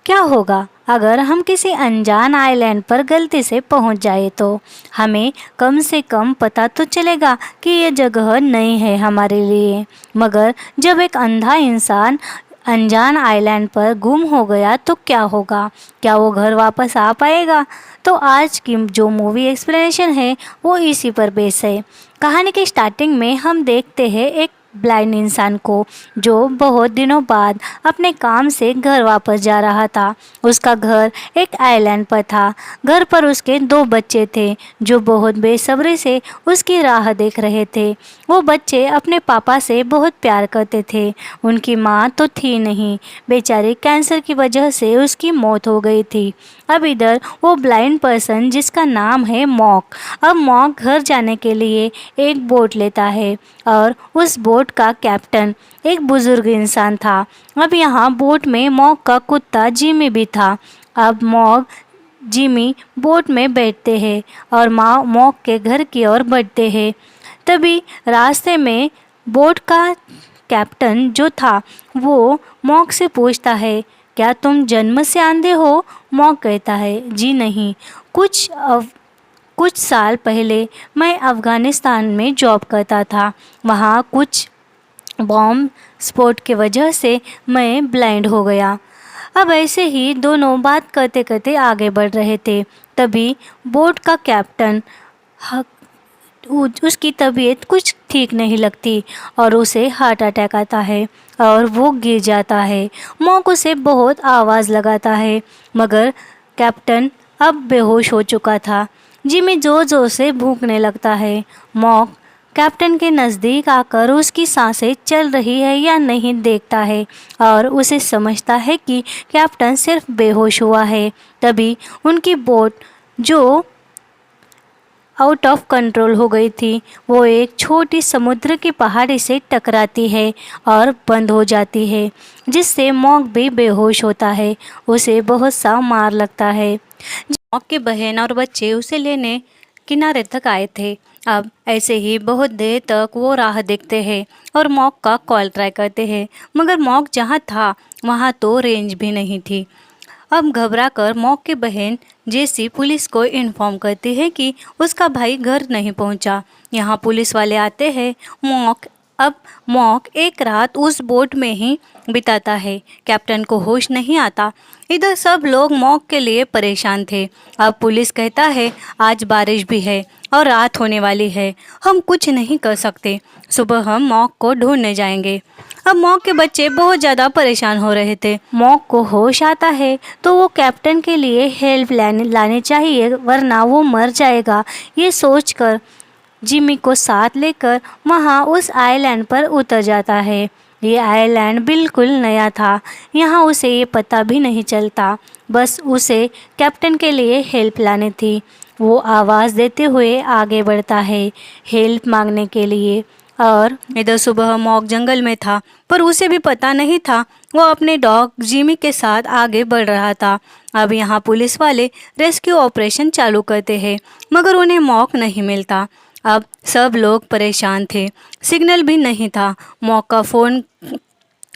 क्या होगा अगर हम किसी अनजान आइलैंड पर गलती से पहुंच जाए तो? हमें कम से कम पता तो चलेगा कि ये जगह नई है हमारे लिए। मगर जब एक अंधा इंसान अनजान आइलैंड पर गुम हो गया तो क्या होगा? क्या वो घर वापस आ पाएगा? तो आज की जो मूवी एक्सप्लेनेशन है वो इसी पर बेस है। कहानी के स्टार्टिंग में हम देखते हैं एक ब्लाइंड इंसान को जो बहुत दिनों बाद अपने काम से घर वापस जा रहा था। उसका घर एक आइलैंड पर था। घर पर उसके 2 बच्चे थे जो बहुत बेसब्री से उसकी राह देख रहे थे। वो बच्चे अपने पापा से बहुत प्यार करते थे। उनकी माँ तो थी नहीं, बेचारी कैंसर की वजह से उसकी मौत हो गई थी। अब इधर वो ब्लाइंड पर्सन जिसका नाम है मॉक, अब मॉक घर जाने के लिए एक बोट लेता है और उस बोट का कैप्टन एक बुजुर्ग इंसान था। अब यहाँ बोट में मॉक का कुत्ता जिमी भी था। अब मॉक जिमी बोट में बैठते हैं और मॉक के घर की ओर बढ़ते हैं। तभी रास्ते में बोट का कैप्टन जो था वो मॉक से पूछता है, क्या तुम जन्म से अंधे हो? मॉक कहता है, जी नहीं, कुछ साल पहले मैं अफ़गानिस्तान में जॉब करता था। वहाँ कुछ बॉम्ब स्फोट की वजह से मैं ब्लाइंड हो गया। अब ऐसे ही दोनों बात करते करते आगे बढ़ रहे थे। तभी बोट का कैप्टन उसकी तबीयत कुछ ठीक नहीं लगती और उसे हार्ट अटैक आता है और वो गिर जाता है। मॉक उसे बहुत आवाज़ लगाता है मगर कैप्टन अब बेहोश हो चुका था। जिमी ज़ोर ज़ोर से भूखने लगता है। मॉक कैप्टन के नज़दीक आकर उसकी सांसें चल रही है या नहीं देखता है और उसे समझता है कि कैप्टन सिर्फ बेहोश हुआ है। तभी उनकी बोट जो आउट ऑफ कंट्रोल हो गई थी वो एक छोटी समुद्र की पहाड़ी से टकराती है और बंद हो जाती है, जिससे मॉक भी बेहोश होता है। उसे बहुत सा मार लगता है। मॉक की बहन और बच्चे उसे लेने किनारे तक आए थे। अब ऐसे ही बहुत देर तक वो राह देखते हैं और मॉक का कॉल ट्राई करते हैं मगर मॉक जहाँ था वहाँ तो रेंज भी नहीं थी। अब घबराकर मॉक की बहन जेसी पुलिस को इन्फॉर्म करती है कि उसका भाई घर नहीं पहुंचा। यहाँ पुलिस वाले आते हैं। मॉक एक रात उस बोट में ही बिताता है। कैप्टन को होश नहीं आता। इधर सब लोग मॉक के लिए परेशान थे। अब पुलिस कहता है आज बारिश भी है और रात होने वाली है, हम कुछ नहीं कर सकते, सुबह हम मॉक को ढूंढने जाएंगे। अब मॉक के बच्चे बहुत ज़्यादा परेशान हो रहे थे। मॉक को होश आता है तो वो कैप्टन के लिए हेल्प लाने चाहिए वरना वो मर जाएगा। ये सोचकर जिमी को साथ लेकर वहाँ उस आइलैंड पर उतर जाता है। ये आइलैंड बिल्कुल नया था। यहाँ उसे ये पता भी नहीं चलता, बस उसे कैप्टन के लिए हेल्प लानी थी। वो आवाज़ देते हुए आगे बढ़ता है हेल्प मांगने के लिए। और इधर सुबह मॉक जंगल में था पर उसे भी पता नहीं था वो अपने डॉग जिमी के साथ आगे बढ़ रहा था। अब यहाँ पुलिस वाले रेस्क्यू ऑपरेशन चालू करते हैं मगर उन्हें मॉक नहीं मिलता। अब सब लोग परेशान थे, सिग्नल भी नहीं था। मॉक का फ़ोन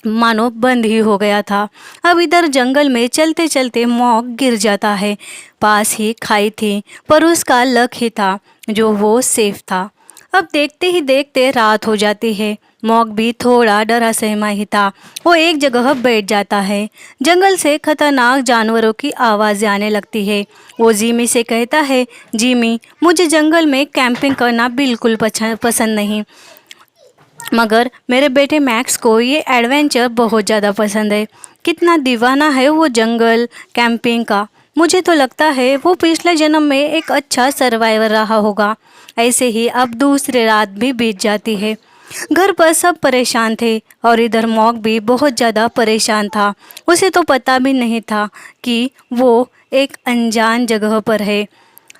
मानो बंद ही हो गया था। अब इधर जंगल में चलते चलते मॉक गिर जाता है। पास ही खाई थी पर उसका लक ही था जो वो सेफ था। अब देखते ही देखते रात हो जाती है। मॉक भी थोड़ा डरा सहमा ही था। वो एक जगह बैठ जाता है। जंगल से खतरनाक जानवरों की आवाज़ें आने लगती है। वो जिमी से कहता है, जिमी मुझे जंगल में कैंपिंग करना बिल्कुल पसंद नहीं, मगर मेरे बेटे मैक्स को ये एडवेंचर बहुत ज़्यादा पसंद है। कितना दीवाना है वो जंगल कैंपिंग का। मुझे तो लगता है वो पिछले जन्म में एक अच्छा सर्वाइवर रहा होगा। ऐसे ही अब दूसरी रात भी बीत जाती है। घर पर सब परेशान थे और इधर मॉक भी बहुत ज़्यादा परेशान था। उसे तो पता भी नहीं था कि वो एक अनजान जगह पर है।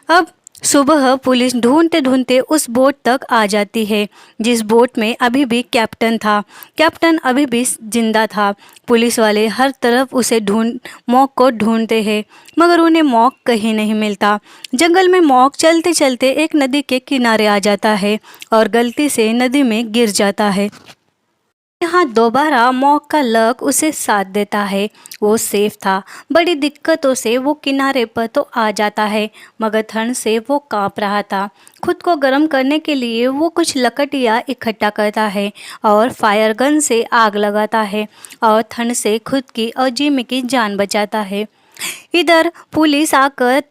अब सुबह पुलिस ढूंढते ढूंढते उस बोट तक आ जाती है जिस बोट में अभी भी कैप्टन था। कैप्टन अभी भी जिंदा था। पुलिस वाले हर तरफ उसे मॉक को ढूंढते हैं मगर उन्हें मॉक कहीं नहीं मिलता। जंगल में मॉक चलते चलते एक नदी के किनारे आ जाता है और गलती से नदी में गिर जाता है। यहाँ दोबारा मॉक का लक उसे साथ देता है। वो सेफ था। बड़ी दिक्कतों से वो किनारे पर तो आ जाता है, मगर ठंड से वो कांप रहा था। खुद को गर्म करने के लिए वो कुछ लकड़ियाँ इकट्ठा करता है और फायर गन से आग लगाता है और ठंड से खुद की और जिमी की जान बचाता है। इधर पुलिस आकर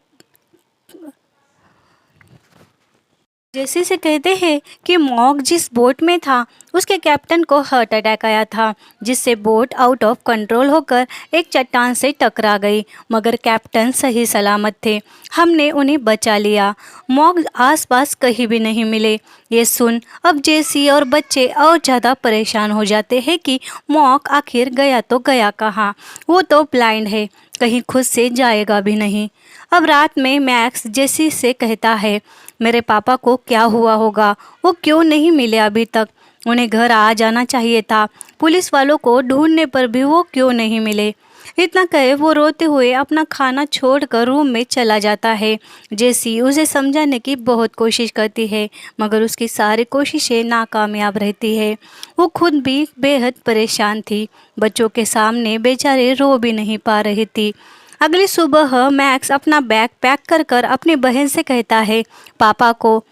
जेसी से कहते हैं कि मॉक जिस बोट में था उसके कैप्टन को हार्ट अटैक आया था, जिससे बोट आउट ऑफ कंट्रोल होकर एक चट्टान से टकरा गई, मगर कैप्टन सही सलामत थे। हमने उन्हें बचा लिया। मॉक आसपास कहीं भी नहीं मिले। ये सुन अब जेसी और बच्चे और ज़्यादा परेशान हो जाते हैं कि मॉक आखिर गया तो गया कहाँ। वो तो ब्लाइंड है, कहीं खुद से जाएगा भी नहीं। अब रात में मैक्स जेसी से कहता है, मेरे पापा को क्या हुआ होगा, वो क्यों नहीं मिले अभी तक। उन्हें घर आ जाना चाहिए था। पुलिस वालों को ढूंढने पर भी वो क्यों नहीं मिले। इतना कहे वो रोते हुए अपना खाना छोड़कर रूम में चला जाता है। जेसी उसे समझाने की बहुत कोशिश करती है, मगर उसकी सारी कोशिशें नाकामयाब रहती है। वो खुद भी बेहद परेशान थी। बच्चों के सामने बेचारे रो भी नहीं पा रही थी। अगली सुबह मैक्स अपना बैग पैक कर कर अपनी बहन से कहता है, पापा को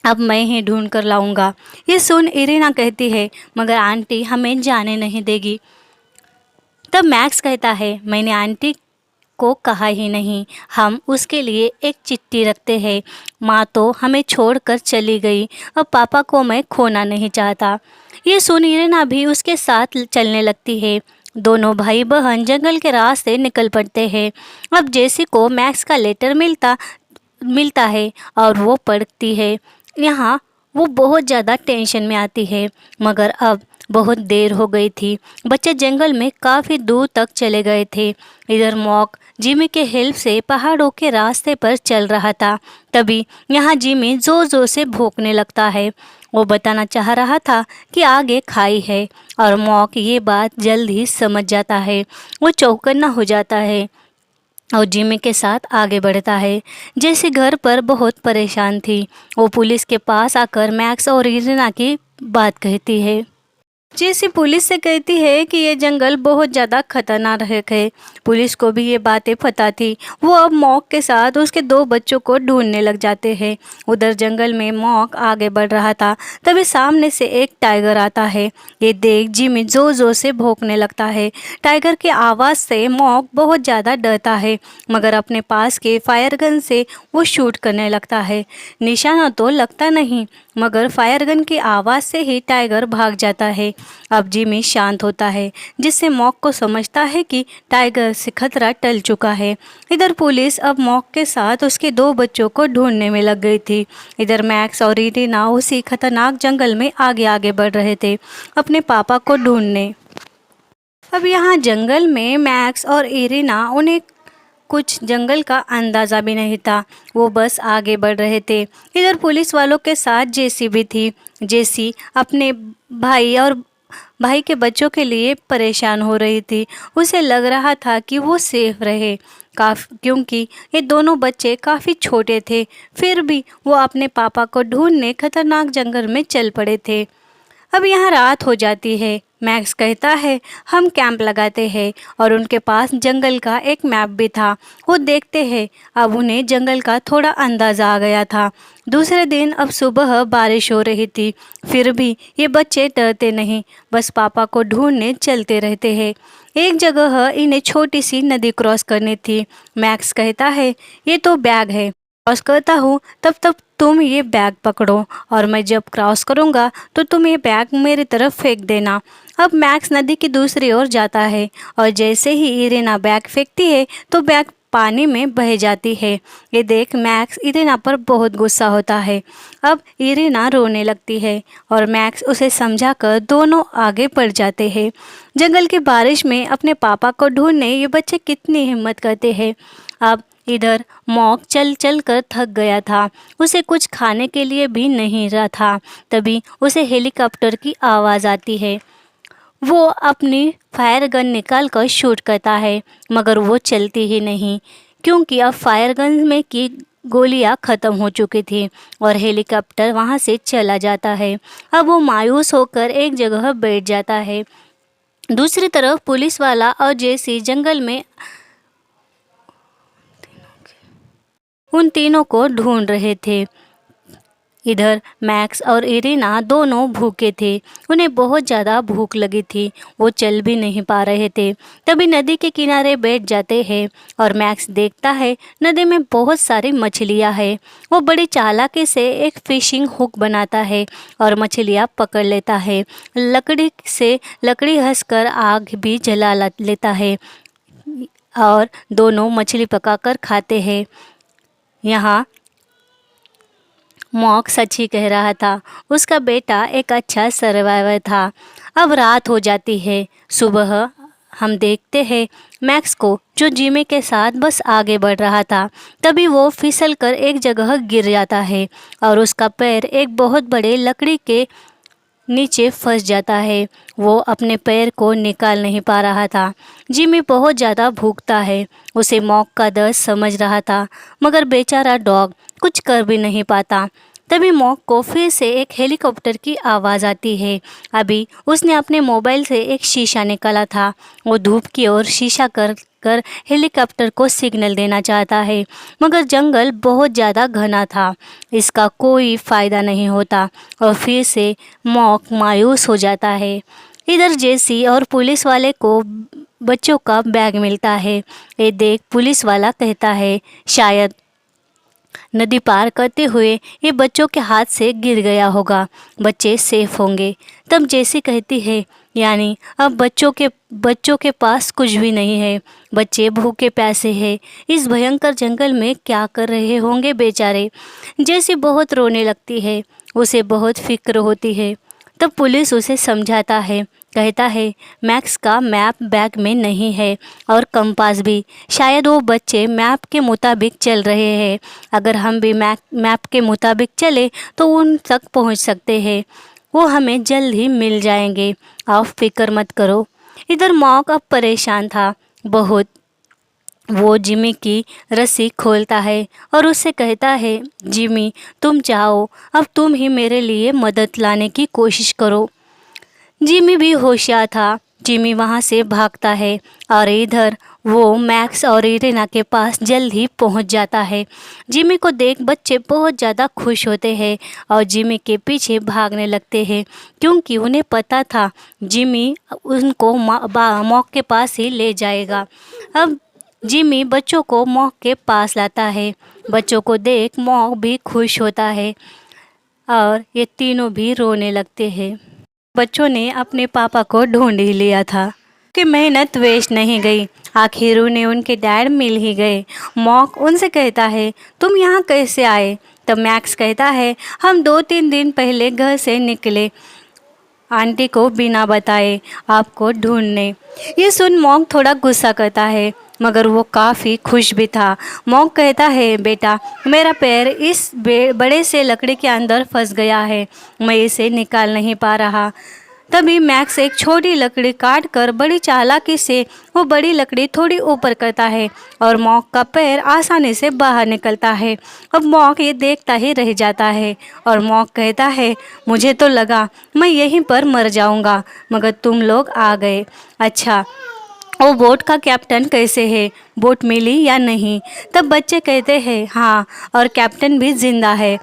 अब मैं ही ढूंढ कर लाऊंगा। ये सुन इरिना कहती है, मगर आंटी हमें जाने नहीं देगी। तब मैक्स कहता है, मैंने आंटी को कहा ही नहीं। हम उसके लिए एक चिट्ठी रखते हैं। माँ तो हमें छोड़कर चली गई, अब पापा को मैं खोना नहीं चाहता। ये सुन इरिना भी उसके साथ चलने लगती है। दोनों भाई बहन जंगल के रास्ते निकल पड़ते हैं। अब जेसी को मैक्स का लेटर मिलता है और वो पढ़ती है। यहाँ वो बहुत ज़्यादा टेंशन में आती है, मगर अब बहुत देर हो गई थी। बच्चे जंगल में काफ़ी दूर तक चले गए थे। इधर मॉक जिमी के हेल्प से पहाड़ों के रास्ते पर चल रहा था। तभी यहाँ जिमी ज़ोर ज़ोर से भौंकने लगता है। वो बताना चाह रहा था कि आगे खाई है, और मॉक ये बात जल्द ही समझ जाता है। वो चौकन्ना हो जाता है और जिमी के साथ आगे बढ़ता है। जैसे घर पर बहुत परेशान थी, वो पुलिस के पास आकर मैक्स और इरिना की बात कहती है। जैसी पुलिस से कहती है कि ये जंगल बहुत ज़्यादा खतरनाक है। पुलिस को भी ये बातें पता थी। वो अब मॉक के साथ उसके दो बच्चों को ढूंढने लग जाते हैं। उधर जंगल में मॉक आगे बढ़ रहा था, तभी सामने से एक टाइगर आता है। ये देख जिमी जोर जोर से भौंकने लगता है। टाइगर की आवाज़ से मॉक बहुत ज़्यादा डरता है, मगर अपने पास के फायर गन से वो शूट करने लगता है। निशाना तो लगता नहीं, मगर फायर गन की आवाज़ से ही टाइगर भाग जाता है। अब जिमी शांत होता है, जिससे मॉक को समझता है कि टाइगर से खतरा टल चुका है। इधर पुलिस अब मॉक के साथ उसके दो बच्चों को ढूंढने में लग गई थी। इधर मैक्स और इरिना उसी खतरनाक जंगल में आगे आगे बढ़ रहे थे अपने पापा को ढूंढने। अब यहाँ जंगल में मैक्स और इरिना उन्हें कुछ जंगल का अंदाज़ा भी नहीं था। वो बस आगे बढ़ रहे थे। इधर पुलिस वालों के साथ जेसी भी थी। जेसी अपने भाई के बच्चों के लिए परेशान हो रही थी। उसे लग रहा था कि वो सेफ रहे, क्योंकि ये दोनों बच्चे काफ़ी छोटे थे। फिर भी वो अपने पापा को ढूंढने खतरनाक जंगल में चल पड़े थे। अब यहाँ रात हो जाती है। मैक्स कहता है, हम कैंप लगाते हैं, और उनके पास जंगल का एक मैप भी था। वो देखते हैं। अब उन्हें जंगल का थोड़ा अंदाज़ा आ गया था। दूसरे दिन अब सुबह बारिश हो रही थी, फिर भी ये बच्चे डरते नहीं, बस पापा को ढूंढने चलते रहते हैं। एक जगह इन्हें छोटी सी नदी क्रॉस करनी थी। मैक्स कहता है, ये तो बैग है, क्रॉस करता हूँ तब तब तुम ये बैग पकड़ो, और मैं जब क्रॉस करूँगा तो तुम ये बैग मेरी तरफ फेंक देना। अब मैक्स नदी की दूसरी ओर जाता है, और जैसे ही इरिना बैग फेंकती है तो बैग पानी में बह जाती है। ये देख मैक्स इरिना पर बहुत गुस्सा होता है। अब इरिना रोने लगती है, और मैक्स उसे समझाकर दोनों आगे बढ़ जाते हैं। जंगल की बारिश में अपने पापा को ढूंढने ये बच्चे कितनी हिम्मत करते हैं। अब इधर मॉक चल चल कर थक गया था। उसे कुछ खाने के लिए भी नहीं रहा था। तभी उसे हेलीकॉप्टर की आवाज़ आती है। वो अपनी फायर गन निकाल कर शूट करता है, मगर वो चलती ही नहीं, क्योंकि अब फायर गन में की गोलियां ख़त्म हो चुकी थी और हेलीकॉप्टर वहां से चला जाता है। अब वो मायूस होकर एक जगह बैठ जाता है। दूसरी तरफ पुलिस वाला और जेसी जंगल में उन तीनों को ढूंढ रहे थे। इधर मैक्स और इरिना दोनों भूखे थे। उन्हें बहुत ज़्यादा भूख लगी थी। वो चल भी नहीं पा रहे थे। तभी नदी के किनारे बैठ जाते हैं और मैक्स देखता है नदी में बहुत सारी मछलियाँ हैं। वो बड़ी चालाकी से एक फिशिंग हुक बनाता है और मछलियाँ पकड़ लेता है। लकड़ी से लकड़ी हंसकर आग भी जला लेता है और दोनों मछली पकाकर खाते हैं। यहाँ मॉक सच ही कह रहा था। उसका बेटा एक अच्छा सर्वाइवर था। अब रात हो जाती है। सुबह हम देखते हैं मैक्स को, जो जिमी के साथ बस आगे बढ़ रहा था। तभी वो फिसल कर एक जगह गिर जाता है और उसका पैर एक बहुत बड़े लकड़ी के नीचे फंस जाता है। वो अपने पैर को निकाल नहीं पा रहा था। जिमी बहुत ज़्यादा भूखता है। उसे मॉक का दर्द समझ रहा था, मगर बेचारा डॉग कुछ कर भी नहीं पाता। तभी मॉक को फिर से एक हेलीकॉप्टर की आवाज़ आती है। अभी उसने अपने मोबाइल से एक शीशा निकाला था। वो धूप की ओर शीशा कर हेलीकॉप्टर को सिग्नल देना चाहता है, मगर जंगल बहुत ज़्यादा घना था। इसका कोई फ़ायदा नहीं होता और फिर से मॉक मायूस हो जाता है। इधर जेसी और पुलिस वाले को बच्चों का बैग मिलता है। ये देख पुलिस वाला कहता है, शायद नदी पार करते हुए ये बच्चों के हाथ से गिर गया होगा। बच्चे सेफ होंगे। तब जेसी कहती है, यानी अब बच्चों के पास कुछ भी नहीं है। बच्चे भूखे प्यासे हैं। इस भयंकर जंगल में क्या कर रहे होंगे बेचारे। जेसी बहुत रोने लगती है। उसे बहुत फिक्र होती है। तब पुलिस उसे समझाता है, कहता है मैक्स का मैप बैग में नहीं है और कंपास भी। शायद वो बच्चे मैप के मुताबिक चल रहे हैं। अगर हम भी मैप के मुताबिक चले तो उन तक पहुंच सकते हैं। वो हमें जल्द ही मिल जाएंगे। आप फिक्र मत करो। इधर मॉक अब परेशान था बहुत। वो जिमी की रस्सी खोलता है और उससे कहता है, जिमी तुम जाओ, अब तुम ही मेरे लिए मदद लाने की कोशिश करो। जिमी भी होशियार था। जिमी वहाँ से भागता है और इधर वो मैक्स और इरेना के पास जल्द ही पहुँच जाता है। जिमी को देख बच्चे बहुत ज़्यादा खुश होते हैं और जिमी के पीछे भागने लगते हैं, क्योंकि उन्हें पता था जिमी उनको मॉक के पास ही ले जाएगा। अब जिमी बच्चों को मॉक के पास लाता है। बच्चों को देख मॉक भी खुश होता है और ये तीनों भी रोने लगते हैं। बच्चों ने अपने पापा को ढूंढ ही लिया था कि मेहनत वेस्ट नहीं गई। आखिर उन्हें उनके डैड मिल ही गए। मॉक उनसे कहता है, तुम यहाँ कैसे आए? तब मैक्स कहता है, हम 2-3 दिन पहले घर से निकले, आंटी को बिना बताए आपको ढूंढने। ये सुन मॉक थोड़ा गुस्सा करता है, मगर वो काफ़ी खुश भी था। मॉक कहता है, बेटा मेरा पैर इस बड़े से लकड़ी के अंदर फंस गया है, मैं इसे निकाल नहीं पा रहा। तभी मैक्स एक छोटी लकड़ी काट कर बड़ी चालाकी से वो बड़ी लकड़ी थोड़ी ऊपर करता है और मॉक का पैर आसानी से बाहर निकलता है। अब मॉक ये देखता ही रह जाता है और मॉक कहता है, मुझे तो लगा मैं यहीं पर मर जाऊंगा, मगर तुम लोग आ गए। अच्छा, वो बोट का कैप्टन कैसे है? बोट मिली या नहीं? तब बच्चे कहते हैं, हाँ, और कैप्टन भी जिंदा है।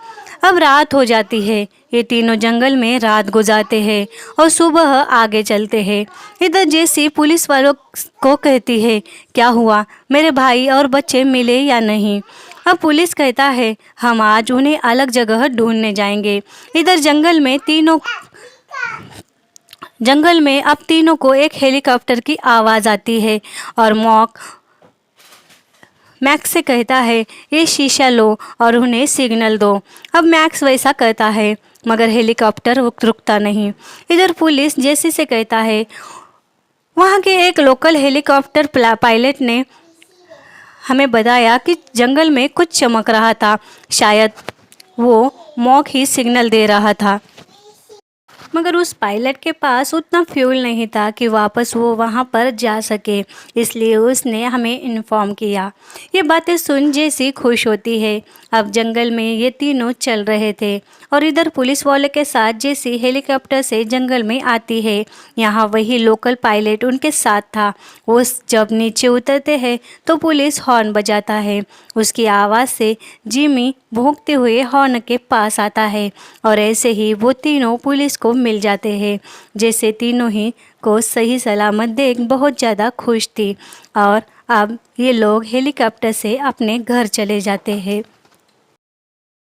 अब रात हो जाती है। ये तीनों जंगल में रात गुजारते हैं और सुबह आगे चलते हैं। इधर जेसी पुलिस वालों को कहती है, क्या हुआ, मेरे भाई और बच्चे मिले या नहीं? अब पुलिस कहता है, हम आज उन्हें अलग जगह ढूंढने जाएंगे। इधर जंगल में अब तीनों को एक हेलीकॉप्टर की आवाज़ आती है और मॉक मैक्स से कहता है, ये शीशा लो और उन्हें सिग्नल दो। अब मैक्स वैसा करता है, मगर हेलीकॉप्टर रुकता नहीं। इधर पुलिस जेसी से कहता है, वहाँ के एक लोकल हेलीकॉप्टर पायलट ने हमें बताया कि जंगल में कुछ चमक रहा था। शायद वो मॉक ही सिग्नल दे रहा था। मगर उस पायलट के पास उतना फ्यूल नहीं था कि वापस वो वहाँ पर जा सके, इसलिए उसने हमें इन्फॉर्म किया। ये बातें सुन जेसी खुश होती है। अब जंगल में ये तीनों चल रहे थे और इधर पुलिस वाले के साथ जेसी हेलीकॉप्टर से जंगल में आती है। यहाँ वही लोकल पायलट उनके साथ था। वो जब नीचे उतरते हैं तो पुलिस हॉर्न बजाता है। उसकी आवाज़ से जिमी भौंकते हुए हॉर्न के पास आता है और ऐसे ही वो तीनों पुलिस को मिल जाते हैं। जैसे तीनों ही को सही सलामत देख बहुत ज़्यादा खुश थी और अब ये लोग हेलीकॉप्टर से अपने घर चले जाते हैं।